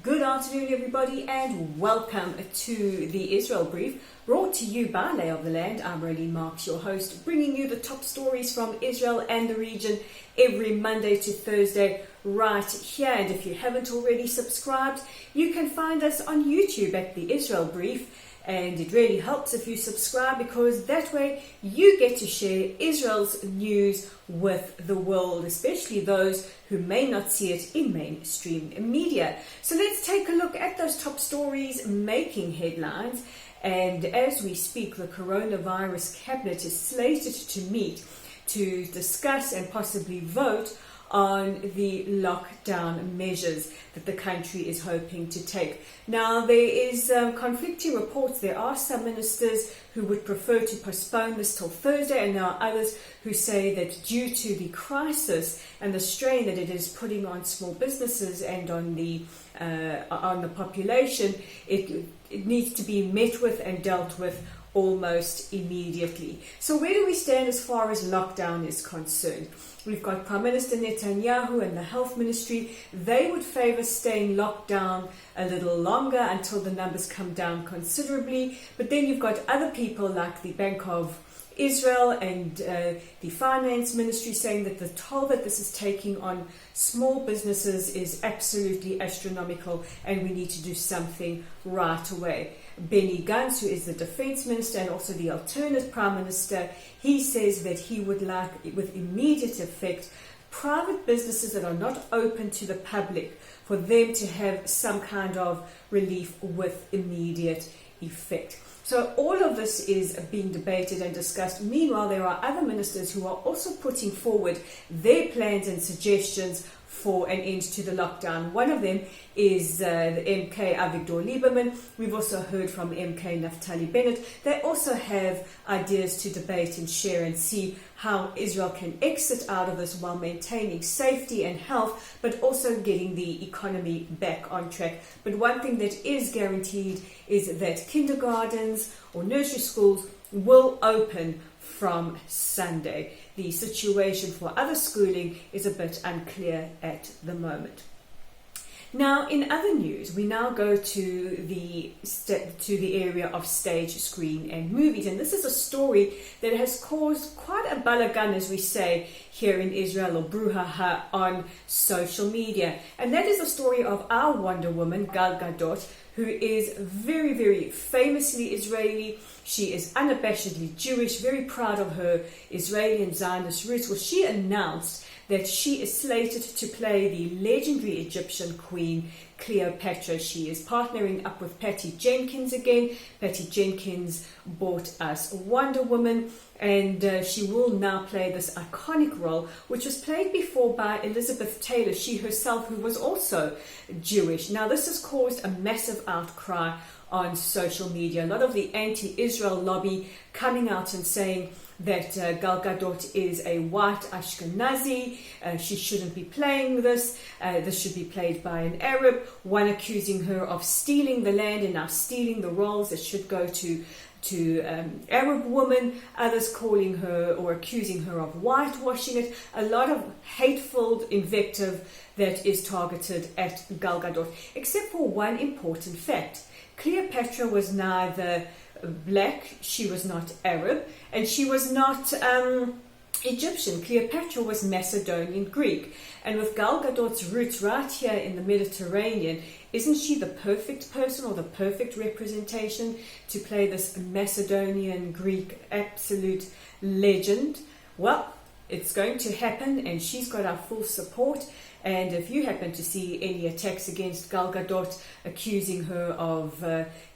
Good afternoon, everybody, and welcome to the Israel Brief, brought to you by Lay of the Land. I'm Raylene Marks, your host, bringing you the top stories from Israel and the region every Monday to Thursday right here. And if you haven't already subscribed, you can find us on YouTube at the Israel Brief. And it really helps if you subscribe, because that way you get to share Israel's news with the world, especially those who may not see it in mainstream media. So let's take a look at those top stories making headlines. And as we speak, the coronavirus cabinet is slated to meet to discuss and possibly vote on the lockdown measures that the country is hoping to take. Now, there is conflicting reports. There are some ministers who would prefer to postpone this till Thursday, and there are others who say that due to the crisis and the strain that it is putting on small businesses and on the population, it needs to be met with and dealt with almost immediately. So where do we stand as far as lockdown is concerned? We've got Prime Minister Netanyahu and the Health Ministry. They would favour staying locked down a little longer until the numbers come down considerably. But then you've got other people like the Bank of Israel and the Finance Ministry saying that the toll that this is taking on small businesses is absolutely astronomical and we need to do something right away. Benny Gantz, who is the Defence Minister and also the alternate Prime Minister, he says that he would like, with immediate effect, private businesses that are not open to the public, for them to have some kind of relief with immediate effect. So all of this is being debated and discussed. Meanwhile, there are other ministers who are also putting forward their plans and suggestions for an end to the lockdown. One of them is the MK Avigdor Lieberman. We've also heard from MK Naftali Bennett. They also have ideas to debate and share and see how Israel can exit out of this while maintaining safety and health, but also getting the economy back on track. But one thing that is guaranteed is that kindergartens or nursery schools will open from Sunday. The situation for other schooling is a bit unclear at the moment. Now, in other news, we now go to the area of stage, screen and movies. And this is a story that has caused quite a balagan, as we say here in Israel, or brouhaha on social media. And that is the story of our Wonder Woman, Gal Gadot, who is very, very famously Israeli. She is unabashedly Jewish, very proud of her Israeli and Zionist roots. Well, she announced that she is slated to play the legendary Egyptian queen Cleopatra. She is partnering up with Patty Jenkins again. Patty Jenkins bought us Wonder Woman, and she will now play this iconic role, which was played before by Elizabeth Taylor, she herself, who was also Jewish. Now, this has caused a massive outcry on social media. A lot of the anti-Israel lobby coming out and saying that Gal Gadot is a white Ashkenazi, she shouldn't be playing this, this should be played by an Arab, one accusing her of stealing the land and now stealing the roles that should go to Arab women, others calling her or accusing her of whitewashing it. A lot of hateful invective that is targeted at Gal Gadot, except for one important fact. Cleopatra was neither black, she was not Arab, and she was not Egyptian. Cleopatra was Macedonian Greek. And with Gal Gadot's roots right here in the Mediterranean, isn't she the perfect person or the perfect representation to play this Macedonian Greek absolute legend? Well, it's going to happen, and she's got our full support. And if you happen to see any attacks against Gal Gadot accusing her of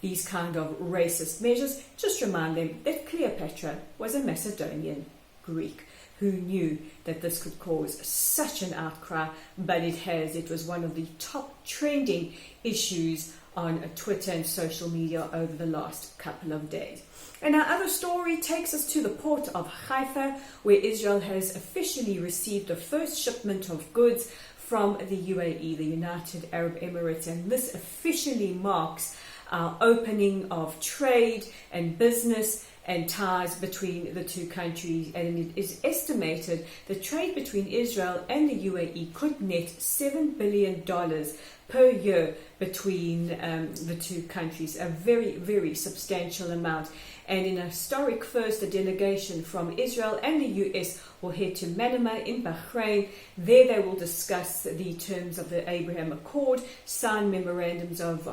these kind of racist measures, just remind them that Cleopatra was a Macedonian Greek who knew that this could cause such an outcry, but it has. It was one of the top trending issues on Twitter and social media over the last couple of days. And our other story takes us to the port of Haifa, where Israel has officially received the first shipment of goods from the UAE, the United Arab Emirates, and this officially marks our opening of trade and business and ties between the two countries, and it is estimated the trade between Israel and the UAE could net $7 billion per year between the two countries, a very, very substantial amount. And in a historic first, a delegation from Israel and the US will head to Manama in Bahrain. There they will discuss the terms of the Abraham Accord, sign memorandums of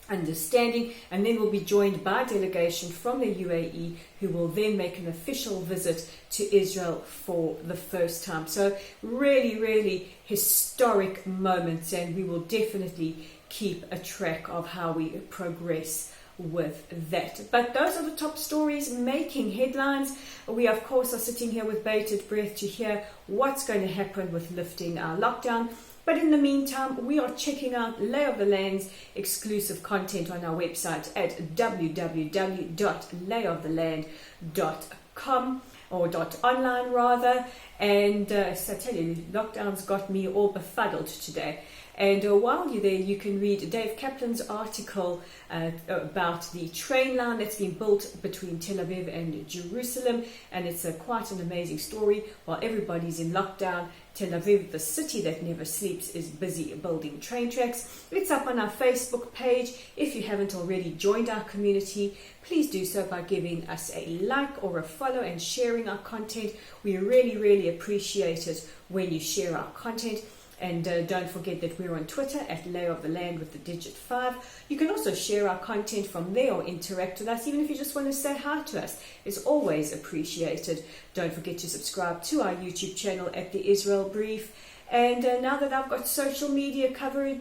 understanding, and then will be joined by a delegation from the UAE, who will then make an official visit to Israel for the first time. So really, really historic moments, and we will definitely keep a track of how we progress with that. But those are the top stories making headlines. We of course are sitting here with bated breath to hear what's going to happen with lifting our lockdown. But in the meantime, we are checking out Lay of the Land's exclusive content on our website at www.layoftheland.com, or .online rather. And so I tell you, lockdown's got me all befuddled today. And while you're there, you can read Dave Kaplan's article about the train line that's been built between Tel Aviv and Jerusalem. And it's quite an amazing story. While everybody's in lockdown, Tel Aviv, the city that never sleeps, is busy building train tracks. It's up on our Facebook page. If you haven't already joined our community, please do so by giving us a like or a follow and sharing our content. We really, really appreciate it when you share our content. And don't forget that we're on Twitter at Lay of the Land with the digit 5. You can also share our content from there or interact with us, even if you just want to say hi to us. It's always appreciated. Don't forget to subscribe to our YouTube channel at the Israel Brief. And now that I've got social media covered,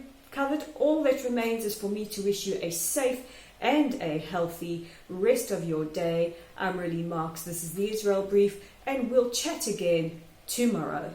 all that remains is for me to wish you a safe and a healthy rest of your day. I'm Riley Marks. This is the Israel Brief, and we'll chat again tomorrow.